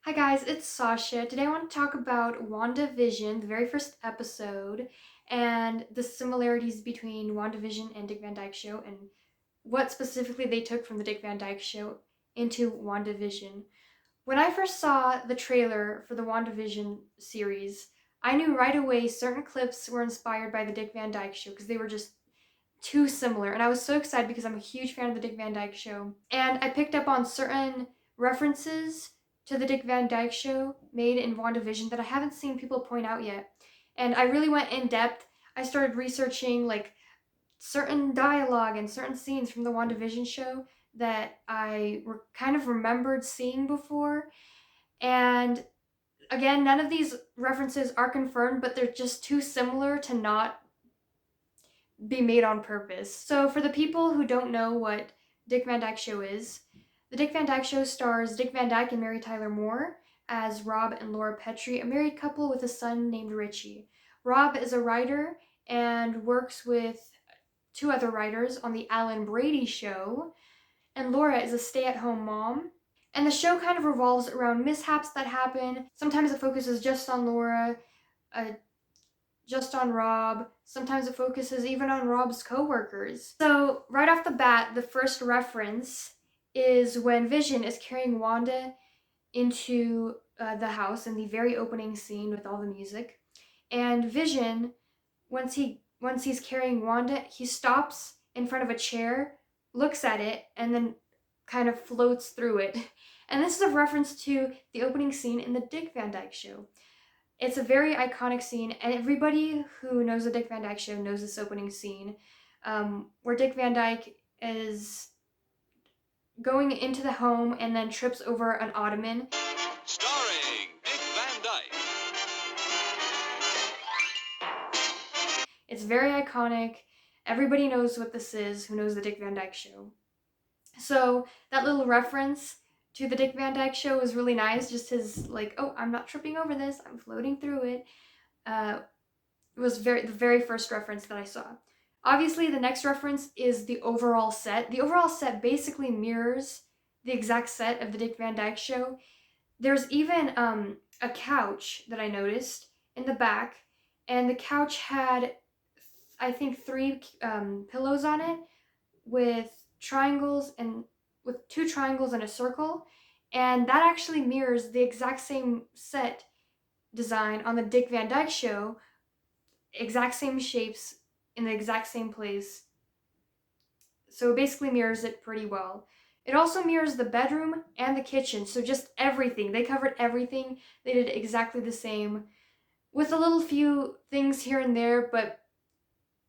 Hi guys, it's Sasha. Today I want to talk about WandaVision, the very first episode, and the similarities between WandaVision and Dick Van Dyke Show, and what specifically they took from the Dick Van Dyke Show into WandaVision. When I first saw the trailer for the WandaVision series, I knew right away certain clips were inspired by the Dick Van Dyke Show because they were just too similar. And I was so excited because I'm a huge fan of the Dick Van Dyke Show. And I picked up on certain references to the Dick Van Dyke Show made in WandaVision that I haven't seen people point out yet. And I really went in depth. I started researching like certain dialogue and certain scenes from the WandaVision show that I kind of remembered seeing before. And again, none of these references are confirmed, but they're just too similar to not be made on purpose. So for the people who don't know what Dick Van Dyke Show is, the Dick Van Dyke Show stars Dick Van Dyke and Mary Tyler Moore as Rob and Laura Petrie, a married couple with a son named Richie. Rob is a writer and works with two other writers on the Alan Brady Show, and Laura is a stay-at-home mom. And the show kind of revolves around mishaps that happen. Sometimes it focuses just on Laura, just on Rob. Sometimes it focuses even on Rob's coworkers. So right off the bat, the first reference is when Vision is carrying Wanda into the house in the very opening scene with all the music. And Vision, once he's carrying Wanda, he stops in front of a chair, looks at it, and then kind of floats through it. And this is a reference to the opening scene in the Dick Van Dyke Show. It's a very iconic scene, and everybody who knows the Dick Van Dyke Show knows this opening scene, where Dick Van Dyke is going into the home and then trips over an ottoman. Starring Dick Van Dyke. It's very iconic. Everybody knows what this is who knows the Dick Van Dyke Show. So that little reference to the Dick Van Dyke Show was really nice. Just his like, oh, I'm not tripping over this, I'm floating through it. Was the very first reference that I saw. Obviously, the next reference is the overall set. The overall set basically mirrors the exact set of the Dick Van Dyke Show. There's even a couch that I noticed in the back, and the couch had, I think, three pillows on it with triangles and with two triangles and a circle, and that actually mirrors the exact same set design on the Dick Van Dyke Show, exact same shapes in the exact same place. So it basically mirrors it pretty well. It also mirrors the bedroom and the kitchen, so just everything. They covered everything. They did exactly the same, with a little few things here and there, but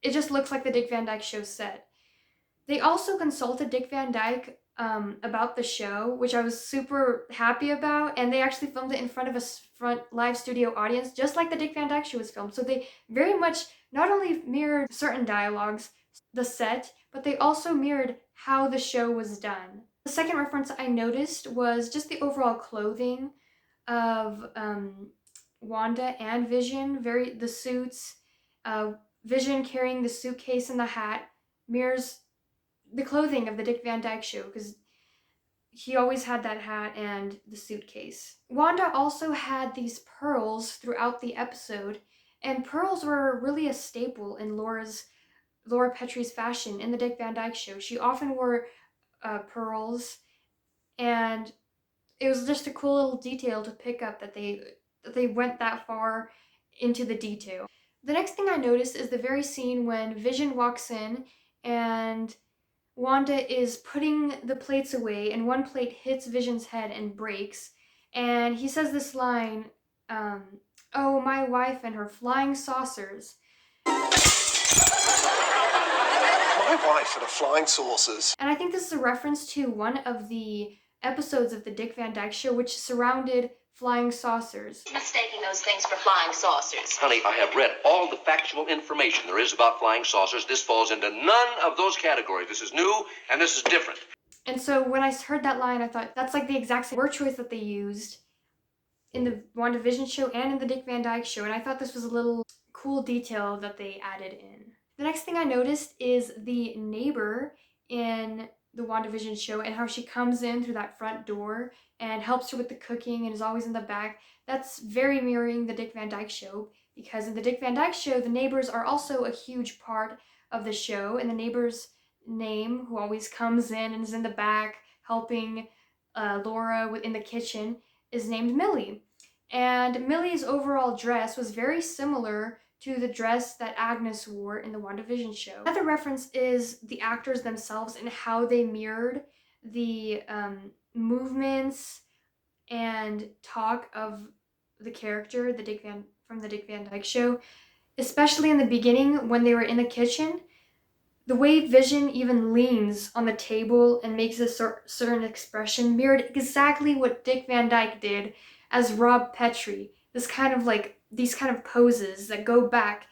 it just looks like the Dick Van Dyke Show set. They also consulted Dick Van Dyke about the show, which I was super happy about, and they actually filmed it in front of a live studio audience, just like the Dick Van Dyke Show was filmed. So they very much not only mirrored certain dialogues, the set, but they also mirrored how the show was done. The second reference I noticed was just the overall clothing of Wanda and Vision. The suits, Vision carrying the suitcase and the hat mirrors the clothing of the Dick Van Dyke Show, because he always had that hat and the suitcase. Wanda also had these pearls throughout the episode, and pearls were really a staple in Laura Petrie's fashion in the Dick Van Dyke Show. She often wore pearls, and it was just a cool little detail to pick up that they went that far into the detail. The next thing I noticed is the very scene when Vision walks in and Wanda is putting the plates away, and one plate hits Vision's head and breaks, and he says this line, oh, my wife and her flying saucers. My wife and her flying saucers. And I think this is a reference to one of the episodes of the Dick Van Dyke Show which surrounded flying saucers. Mistaking those things for flying saucers. Honey, I have read all the factual information there is about flying saucers. This falls into none of those categories. This is new, and this is different. And so when I heard that line, I thought that's like the exact same word choice that they used in the WandaVision show and in the Dick Van Dyke Show, and I thought this was a little cool detail that they added in. The next thing I noticed is the neighbor in the WandaVision show, and how she comes in through that front door and helps her with the cooking and is always in the back. That's very mirroring the Dick Van Dyke show, because in the Dick Van Dyke show, the neighbors are also a huge part of the show, and the neighbor's name, who always comes in and is in the back helping Laura in the kitchen, is named Millie. And Millie's overall dress was very similar to the dress that Agnes wore in the WandaVision show. Another reference is the actors themselves and how they mirrored the movements and talk of the character, from the Dick Van Dyke show, especially in the beginning when they were in the kitchen. The way Vision even leans on the table and makes a certain expression mirrored exactly what Dick Van Dyke did as Rob Petrie. These kind of poses that go back,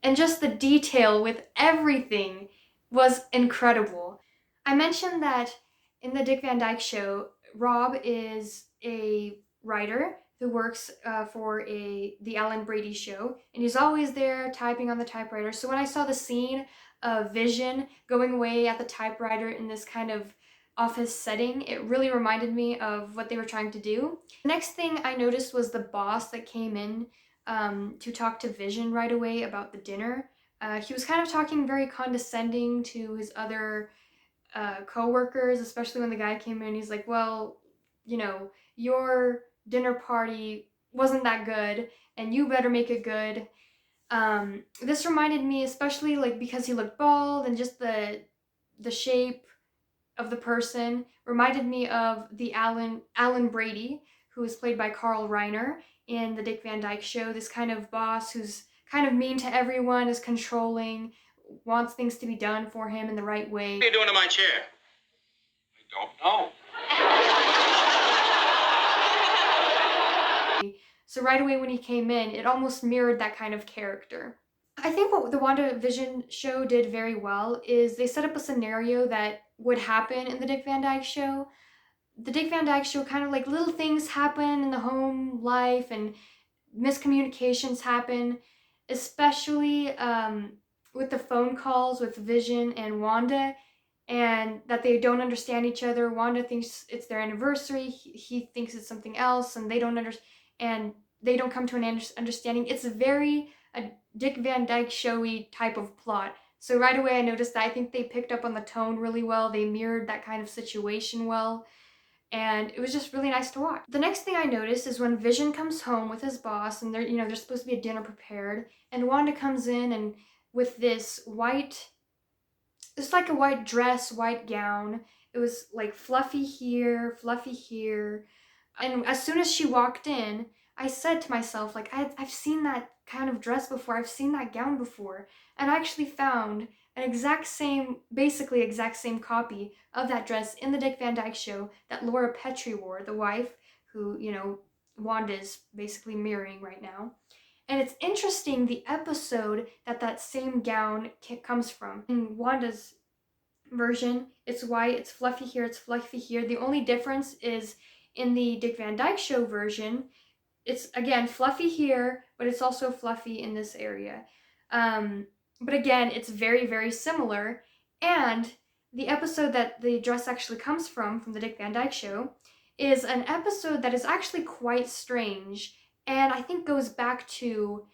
and just the detail with everything was incredible. I mentioned that in the Dick Van Dyke show, Rob is a writer who works for the Alan Brady show, and he's always there typing on the typewriter. So when I saw the scene of Vision going away at the typewriter in this kind of office setting, it really reminded me of what they were trying to do. The next thing I noticed was the boss that came in to talk to Vision right away about the dinner. He was kind of talking very condescending to his other co-workers, especially when the guy came in. He's like, well, your dinner party wasn't that good, and you better make it good. This reminded me, especially because he looked bald and just the shape of the person, reminded me of the Alan Brady, who is played by Carl Reiner in the Dick Van Dyke show. This kind of boss who's kind of mean to everyone, is controlling, wants things to be done for him in the right way. What are you doing to my chair? I don't know. So right away when he came in, it almost mirrored that kind of character. I think what the WandaVision show did very well is they set up a scenario that would happen in the Dick Van Dyke show. The Dick Van Dyke show, kind of like little things happen in the home life and miscommunications happen, especially with the phone calls with Vision and Wanda, and that they don't understand each other. Wanda thinks it's their anniversary, he thinks it's something else, and they don't come to an understanding. It's a Dick Van Dyke showy type of plot. So right away I noticed that. I think they picked up on the tone really well. They mirrored that kind of situation well. And it was just really nice to watch. The next thing I noticed is when Vision comes home with his boss, and there's supposed to be a dinner prepared, and Wanda comes in and with this white, it's like a white dress, white gown. It was like fluffy here, and as soon as she walked in, I said to myself, I've seen that kind of dress before, I've seen that gown before, and I actually found basically exact same copy of that dress in the Dick Van Dyke show that Laura Petrie wore, the wife who, Wanda's basically mirroring right now. And it's interesting the episode that same gown comes from. In Wanda's version, it's white, it's fluffy here, it's fluffy here. The only difference is in the Dick Van Dyke show version, it's again fluffy here, but it's also fluffy in this area. But again, it's very, very similar. And the episode that the dress actually comes from the Dick Van Dyke show, is an episode that is actually quite strange, and I think goes back to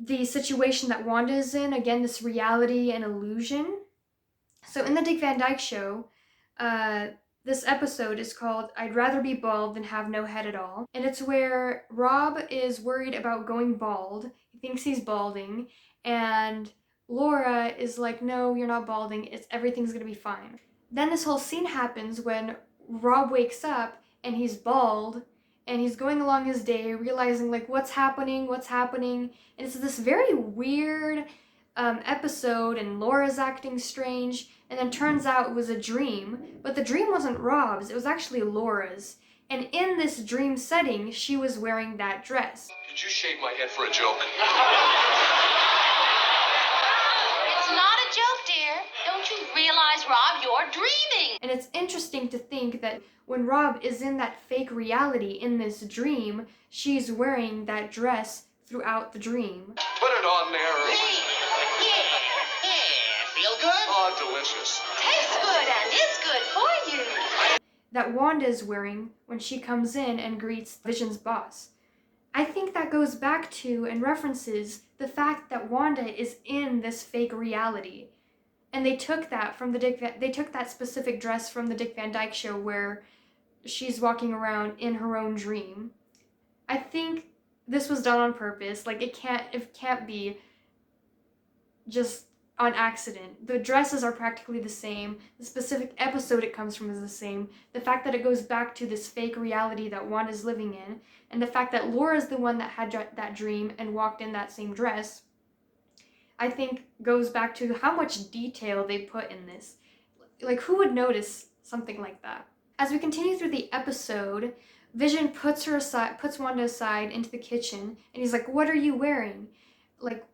the situation that Wanda is in. Again, this reality and illusion. So in the Dick Van Dyke show, this episode is called I'd Rather Be Bald Than Have No Head at All. And it's where Rob is worried about going bald. He thinks he's balding. And Laura is like, no, you're not balding. Everything's gonna be fine. Then this whole scene happens when Rob wakes up and he's bald. And he's going along his day, realizing what's happening. And it's this very weird episode, and Laura's acting strange. And then turns out it was a dream, but the dream wasn't Rob's, it was actually Laura's. And in this dream setting, she was wearing that dress. Did you shave my head for a joke? It's not a joke, dear. Don't you realize, Rob, you're dreaming? And it's interesting to think that when Rob is in that fake reality in this dream, she's wearing that dress throughout the dream. Put it on there. Yeah, feel good? Oh, delicious. Taste that Wanda is wearing when she comes in and greets Vision's boss. I think that goes back to and references the fact that Wanda is in this fake reality. And they took that from they took that specific dress from the Dick Van Dyke Show where she's walking around in her own dream. I think this was done on purpose. Like, it can't be just on accident. The dresses are practically the same. The specific episode it comes from is the same. The fact that it goes back to this fake reality that Wanda's living in, and the fact that Laura's the one that had that dream and walked in that same dress, I think goes back to how much detail they put in this. Like, who would notice something like that? As we continue through the episode, Vision puts Wanda aside into the kitchen, and he's like, "What are you wearing? Like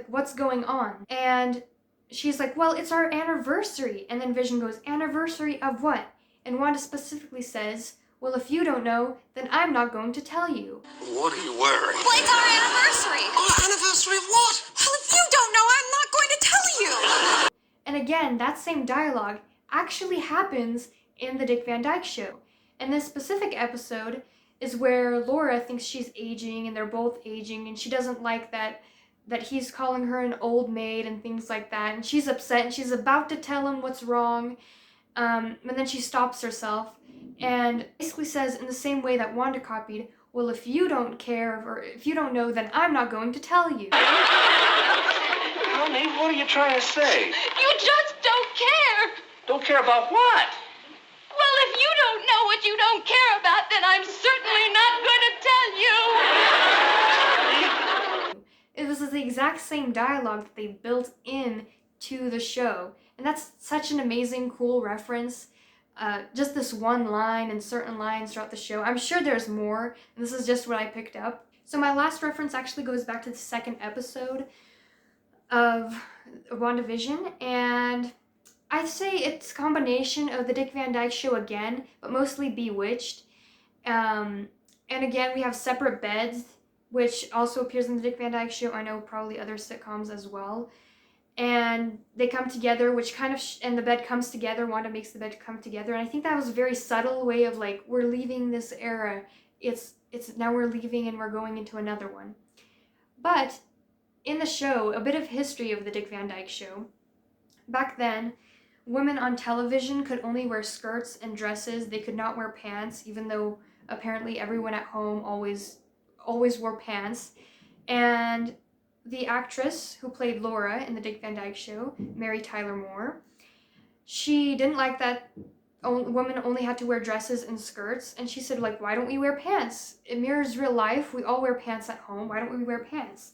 what's going on?" And she's like, "Well, it's our anniversary." And then Vision goes, "Anniversary of what?" And Wanda specifically says, "Well, if you don't know, then I'm not going to tell you." What are you wearing? Well, it's our anniversary. Our anniversary of what? Well, if you don't know, I'm not going to tell you. And again, that same dialogue actually happens in the Dick Van Dyke Show. And this specific episode is where Laura thinks she's aging, and they're both aging, and she doesn't like that he's calling her an old maid and things like that, and she's upset, and she's about to tell him what's wrong, and then she stops herself and basically says, in the same way that Wanda copied, "Well, if you don't care, or if you don't know, then I'm not going to tell you." Honey, what are you trying to say? You just don't care. Don't care about what? Well, if you don't know what you don't care about, then I'm certainly not going to tell you. This is the exact same dialogue that they built in to the show. And that's such an amazing, cool reference. Just this one line and certain lines throughout the show. I'm sure there's more, and this is just what I picked up. So my last reference actually goes back to the second episode of WandaVision, and I'd say it's a combination of the Dick Van Dyke Show again, but mostly Bewitched. And again, we have separate beds, which also appears in the Dick Van Dyke Show. I know probably other sitcoms as well. And they come together, which kind of, and the bed comes together. Wanda makes the bed come together. And I think that was a very subtle way of like, we're leaving this era. It's now we're leaving and we're going into another one. But in the show, a bit of history of the Dick Van Dyke Show. Back then, women on television could only wear skirts and dresses. They could not wear pants, even though apparently everyone at home always wore pants. And the actress who played Laura in the Dick Van Dyke Show, Mary Tyler Moore, she didn't like that women only had to wear dresses and skirts, and she said, like, why don't we wear pants? It mirrors real life. We all wear pants at home. Why don't we wear pants?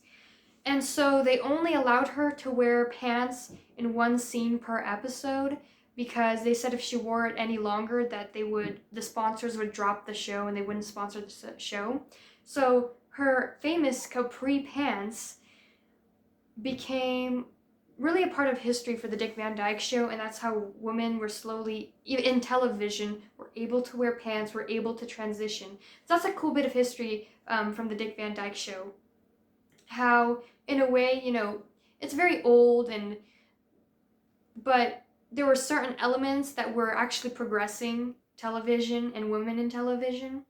And so they only allowed her to wear pants in one scene per episode, because they said if she wore it any longer that the sponsors would drop the show and they wouldn't sponsor the show. So her famous capri pants became really a part of history for the Dick Van Dyke Show, and that's how women were slowly, in television, were able to wear pants, were able to transition. So that's a cool bit of history from the Dick Van Dyke Show. How, in a way, it's very old, but there were certain elements that were actually progressing television and women in television.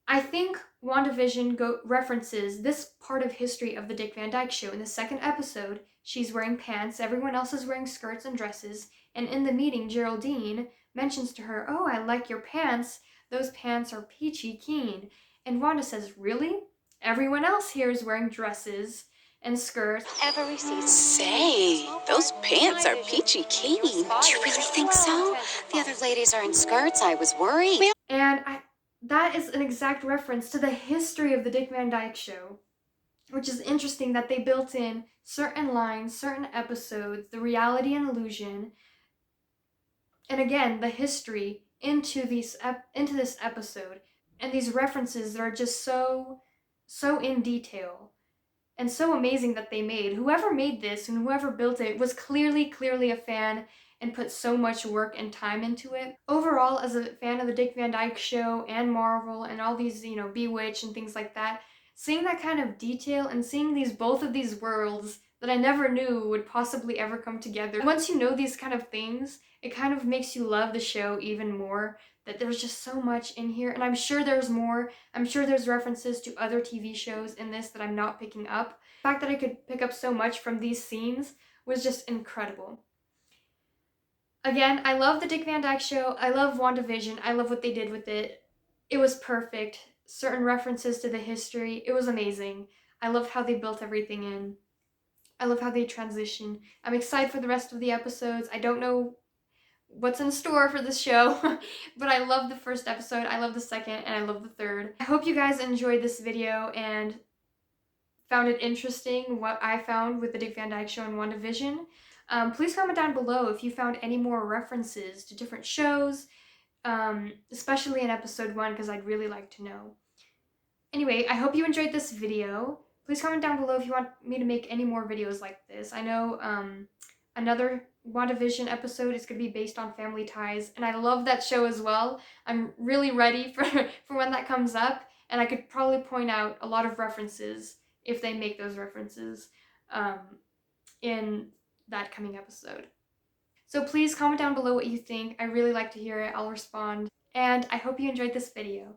I think WandaVision references this part of history of the Dick Van Dyke Show. In the second episode, she's wearing pants, everyone else is wearing skirts and dresses, and in the meeting, Geraldine mentions to her, "Oh, I like your pants. Those pants are peachy keen." And Wanda says, "Really? Everyone else here is wearing dresses and skirts." Every season. Say, those pants are peachy keen. Do you really think so? The other ladies are in skirts. I was worried. And that is an exact reference to the history of the Dick Van Dyke Show, which is interesting that they built in certain lines, certain episodes, the reality and illusion, and again, the history into this episode, and these references that are just so in detail and so amazing that they made. Whoever made this and whoever built it was clearly a fan and put so much work and time into it. Overall, as a fan of the Dick Van Dyke Show and Marvel and all these, Bewitched and things like that, seeing that kind of detail and seeing both of these worlds, that I never knew would possibly ever come together. Once you know these kind of things, it kind of makes you love the show even more, that there's just so much in here, and I'm sure there's more. I'm sure there's references to other TV shows in this that I'm not picking up. The fact that I could pick up so much from these scenes was just incredible. Again, I love the Dick Van Dyke Show. I love WandaVision. I love what they did with it. It was perfect. Certain references to the history. It was amazing. I loved how they built everything in. I love how they transition. I'm excited for the rest of the episodes. I don't know what's in store for this show, but I love the first episode, I love the second, and I love the third. I hope you guys enjoyed this video and found it interesting what I found with the Dick Van Dyke Show and WandaVision. Please comment down below if you found any more references to different shows, especially in episode 1, because I'd really like to know. Anyway, I hope you enjoyed this video. Please comment down below if you want me to make any more videos like this. I know another WandaVision episode is going to be based on family ties, and I love that show as well. I'm really ready for when that comes up, and I could probably point out a lot of references if they make those references in that coming episode. So please comment down below what you think. I really like to hear it. I'll respond. And I hope you enjoyed this video.